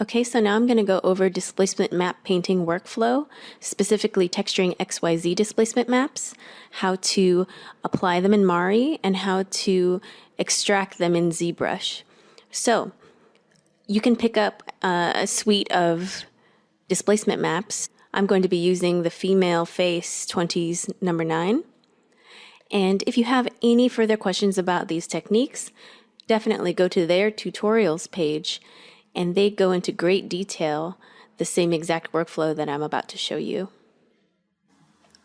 Okay, so now I'm going to go over displacement map painting workflow, specifically texturing XYZ displacement maps, how to apply them in Mari, and how to extract them in ZBrush. So you can pick up a suite of displacement maps. I'm going to be using the female face 20s number 9. And if you have any further questions about these techniques, definitely go to their tutorials page, and they go into great detail, the same exact workflow that I'm about to show you.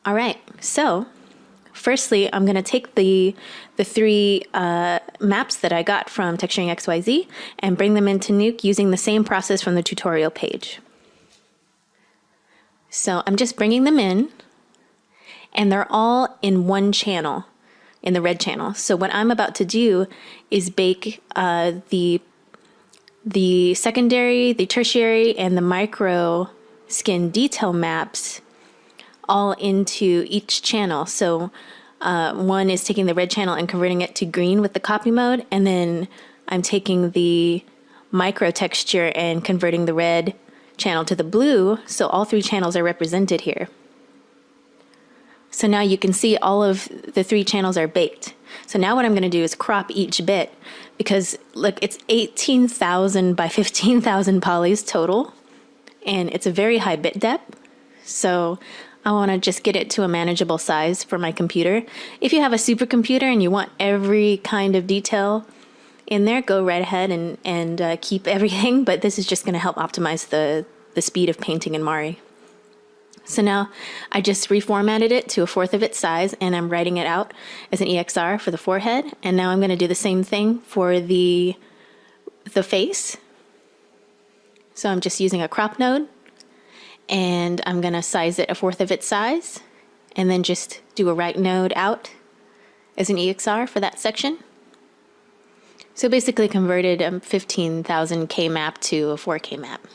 All right, so firstly, I'm going to take the three maps that I got from Texturing XYZ and bring them into Nuke using the same process from the tutorial page. So I'm just bringing them in, and they're all in one channel, in the red channel. So what I'm about to do is bake the secondary, the tertiary, and the micro skin detail maps all into each channel. So one is taking the red channel and converting it to green with the copy mode, and then I'm taking the micro texture and converting the red channel to the blue, so all three channels are represented here. So now you can see all of the three channels are baked. So now what I'm going to do is crop each bit, because look, it's 18,000 by 15,000 polys total, and it's a very high bit depth. So I want to just get it to a manageable size for my computer. If you have a supercomputer and you want every kind of detail in there, go right ahead and keep everything, but this is just going to help optimize the speed of painting in Mari. So now I just reformatted it to 1/4 of its size, and I'm writing it out as an EXR for the forehead. And now I'm going to do the same thing for the face. So I'm just using a crop node, and I'm going to size it 1/4 of its size, and then just do a right node out as an EXR for that section. So basically converted a 15,000 K map to a 4K map.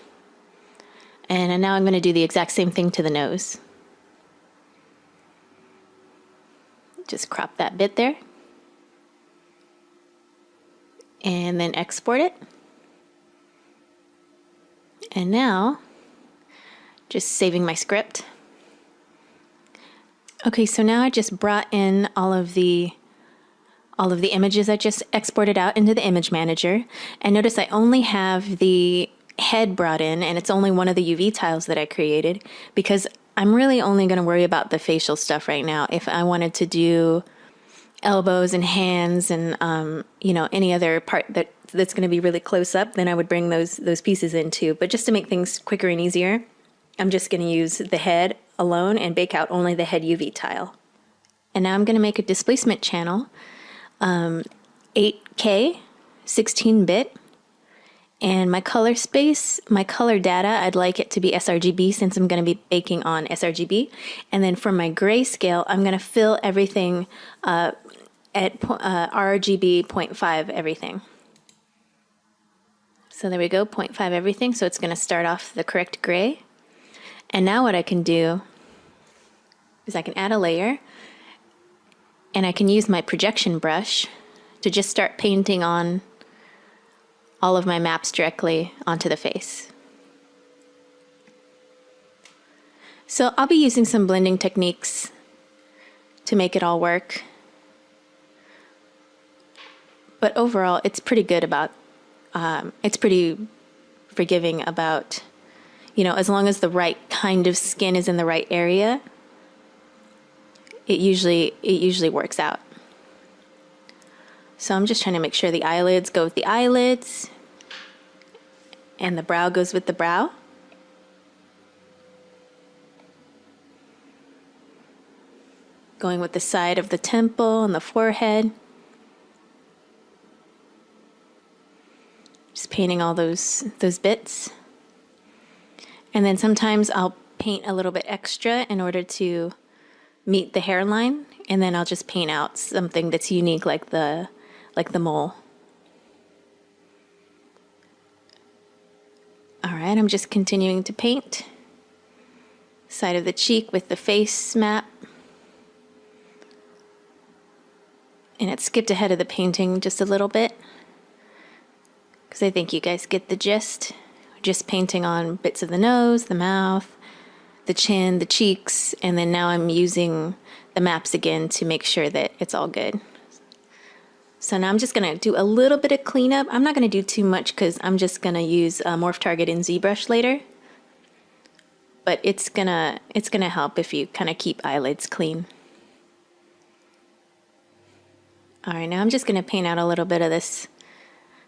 And now I'm going to do the exact same thing to the nose. Just crop that bit there. And then export it. And now, just saving my script. Okay, so now I just brought in all of the images I just exported out into the image manager. And notice I only have the head brought in, and it's only one of the UV tiles that I created, because I'm really only going to worry about the facial stuff right now. If I wanted to do elbows and hands and any other part that's going to be really close up, then I would bring those pieces in too. But just to make things quicker and easier, I'm just going to use the head alone and bake out only the head UV tile. And now I'm going to make a displacement channel, 8K, 16-bit. And my color space, my color data, I'd like it to be sRGB, since I'm going to be baking on sRGB. And then for my grayscale, I'm going to fill everything at RGB 0.5 everything. So there we go, 0.5 everything. So it's going to start off the correct gray. And now what I can do is I can add a layer, and I can use my projection brush to just start painting on all of my maps directly onto the face. So I'll be using some blending techniques to make it all work. But overall, it's pretty good about, it's pretty forgiving about, as long as the right kind of skin is in the right area, it usually works out. So I'm just trying to make sure the eyelids go with the eyelids, and the brow goes with the brow. Going with the side of the temple and the forehead. Just painting all those bits. And then sometimes I'll paint a little bit extra in order to meet the hairline, and then I'll just paint out something that's unique, like the mole. All right, I'm just continuing to paint. Side of the cheek with the face map. And it skipped ahead of the painting just a little bit, because I think you guys get the gist. just painting on bits of the nose, the mouth, the chin, the cheeks, and then now I'm using the maps again to make sure that it's all good. So now I'm just going to do a little bit of cleanup. I'm not going to do too much because I'm just going to use a Morph Target in ZBrush later. But it's gonna help if you kind of keep eyelids clean. All right, now I'm just going to paint out a little bit of this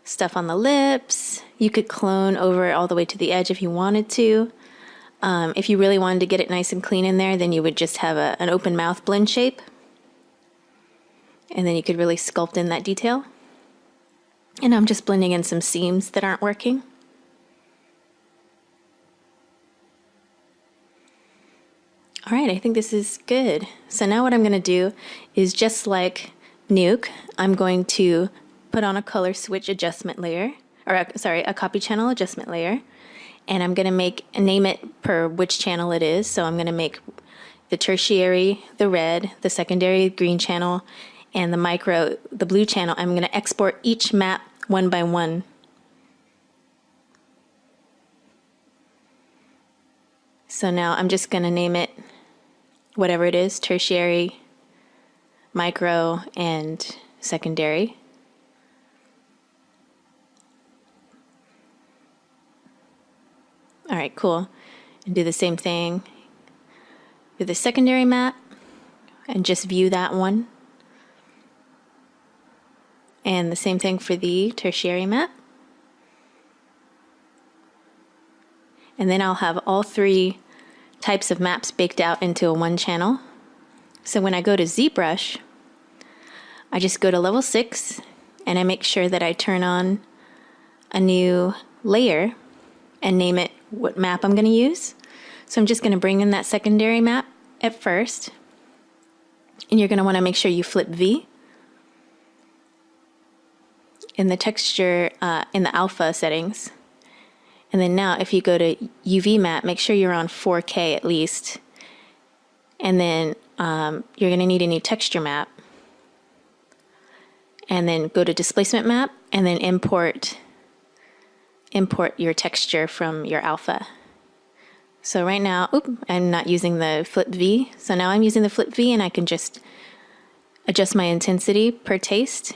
stuff on the lips. You could clone over all the way to the edge if you wanted to. If you really wanted to get it nice and clean in there, then you would just have an open mouth blend shape. And then you could really sculpt in that detail. And I'm just blending in some seams that aren't working. All right, I think this is good. So now what I'm going to do is just like Nuke, I'm going to put on a color switch adjustment layer, or a copy channel adjustment layer. And I'm going to name it per which channel it is. So I'm going to make the tertiary the red, the secondary green channel, and the micro the blue channel. I'm going to export each map one by one. So now I'm just going to name it whatever it is, tertiary, micro, and secondary. All right, cool. And do the same thing with the secondary map and just view that one. And the same thing for the tertiary map. And then I'll have all three types of maps baked out into a one channel. So when I go to ZBrush, I just go to level 6 and I make sure that I turn on a new layer and name it what map I'm going to use. So I'm just going to bring in that secondary map at first. And you're going to want to make sure you flip V. In the texture, in the alpha settings. And then now if you go to UV map, make sure you're on 4K at least. And then you're going to need a new texture map. And then go to displacement map and then import your texture from your alpha. So right now, I'm not using the flip V. So now I'm using the flip V and I can just adjust my intensity per taste.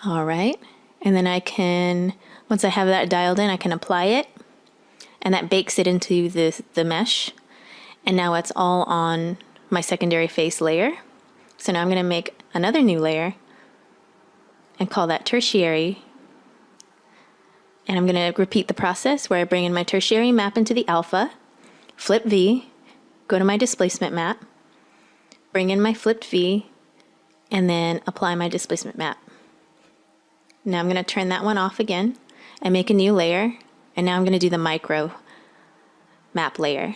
All right. And then I can, once I have that dialed in, I can apply it. And that bakes it into the mesh. And now it's all on my secondary face layer. So now I'm going to make another new layer and call that tertiary. And I'm going to repeat the process where I bring in my tertiary map into the alpha, flip V, go to my displacement map, bring in my flipped V, and then apply my displacement map. Now I'm going to turn that one off again and make a new layer. And now I'm going to do the micro map layer.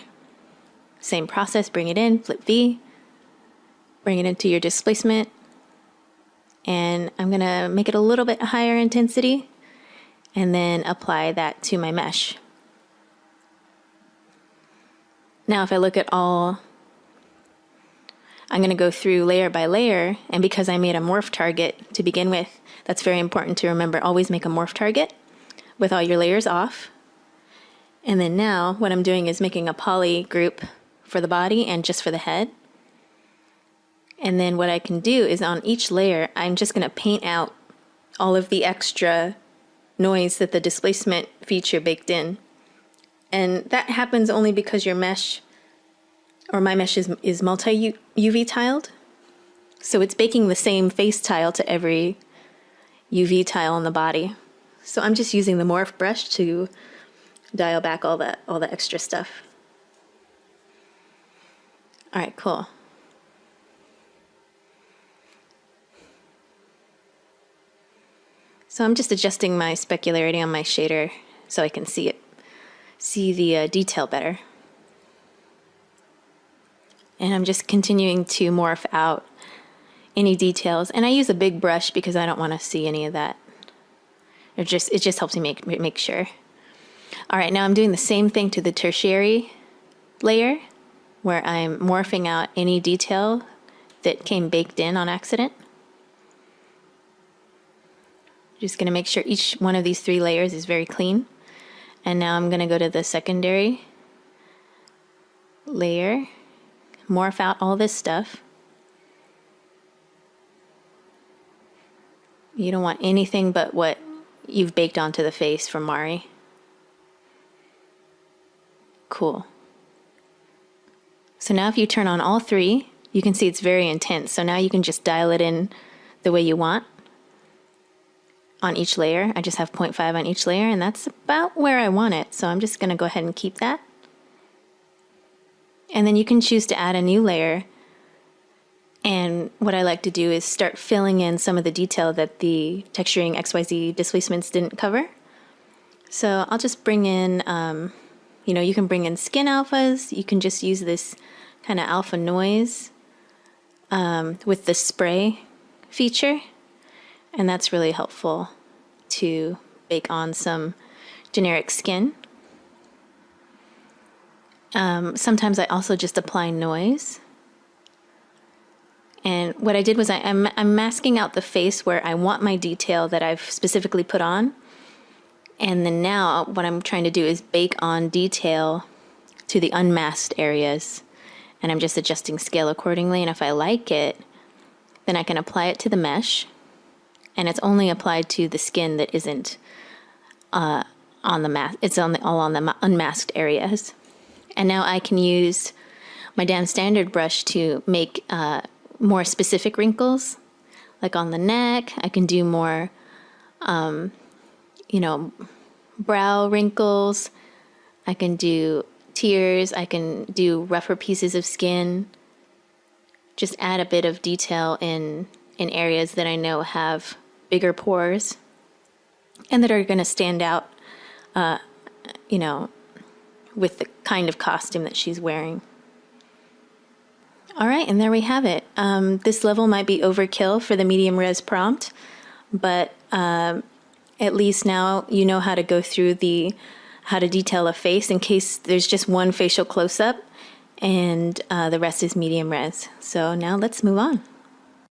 Same process, bring it in, flip V, bring it into your displacement. And I'm going to make it a little bit higher intensity and then apply that to my mesh. Now if I look at all, I'm going to go through layer by layer, and because I made a morph target to begin with, that's very important to remember. Always make a morph target with all your layers off. And then now what I'm doing is making a poly group for the body and just for the head. And then what I can do is on each layer, I'm just going to paint out all of the extra noise that the displacement feature baked in. And that happens only because your mesh, or my mesh, is multi-UV tiled. So it's baking the same face tile to every UV tile on the body. So I'm just using the morph brush to dial back all the extra stuff. All right, cool. So I'm just adjusting my specularity on my shader so I can see the detail better. And I'm just continuing to morph out any details. And I use a big brush because I don't want to see any of that. It just helps me make sure. All right, now I'm doing the same thing to the tertiary layer where I'm morphing out any detail that came baked in on accident. Just going to make sure each one of these 3 layers is very clean. And now I'm going to go to the secondary layer, morph out all this stuff. You don't want anything but what you've baked onto the face from Mari. Cool. So now if you turn on all 3, you can see it's very intense. So now you can just dial it in the way you want on each layer. I just have 0.5 on each layer, and that's about where I want it. So I'm just going to go ahead and keep that. And then you can choose to add a new layer. And what I like to do is start filling in some of the detail that the Texturing XYZ displacements didn't cover. So I'll just bring in, you can bring in skin alphas. You can just use this kind of alpha noise with the spray feature. And that's really helpful to bake on some generic skin. Sometimes I also just apply noise. And what I did was I'm masking out the face where I want my detail that I've specifically put on. And then now what I'm trying to do is bake on detail to the unmasked areas. And I'm just adjusting scale accordingly. And if I like it, then I can apply it to the mesh. And it's only applied to the skin that isn't on the mask. It's all on the unmasked areas. And now I can use my damn standard brush to make more specific wrinkles, like on the neck. I can do more, brow wrinkles. I can do tears. I can do rougher pieces of skin. Just add a bit of detail in areas that I know have bigger pores and that are going to stand out, with the kind of costume that she's wearing. All right, and there we have it. This level might be overkill for the medium res prompt, but at least now you know how to go through how to detail a face in case there's just one facial close-up and the rest is medium res. So now let's move on.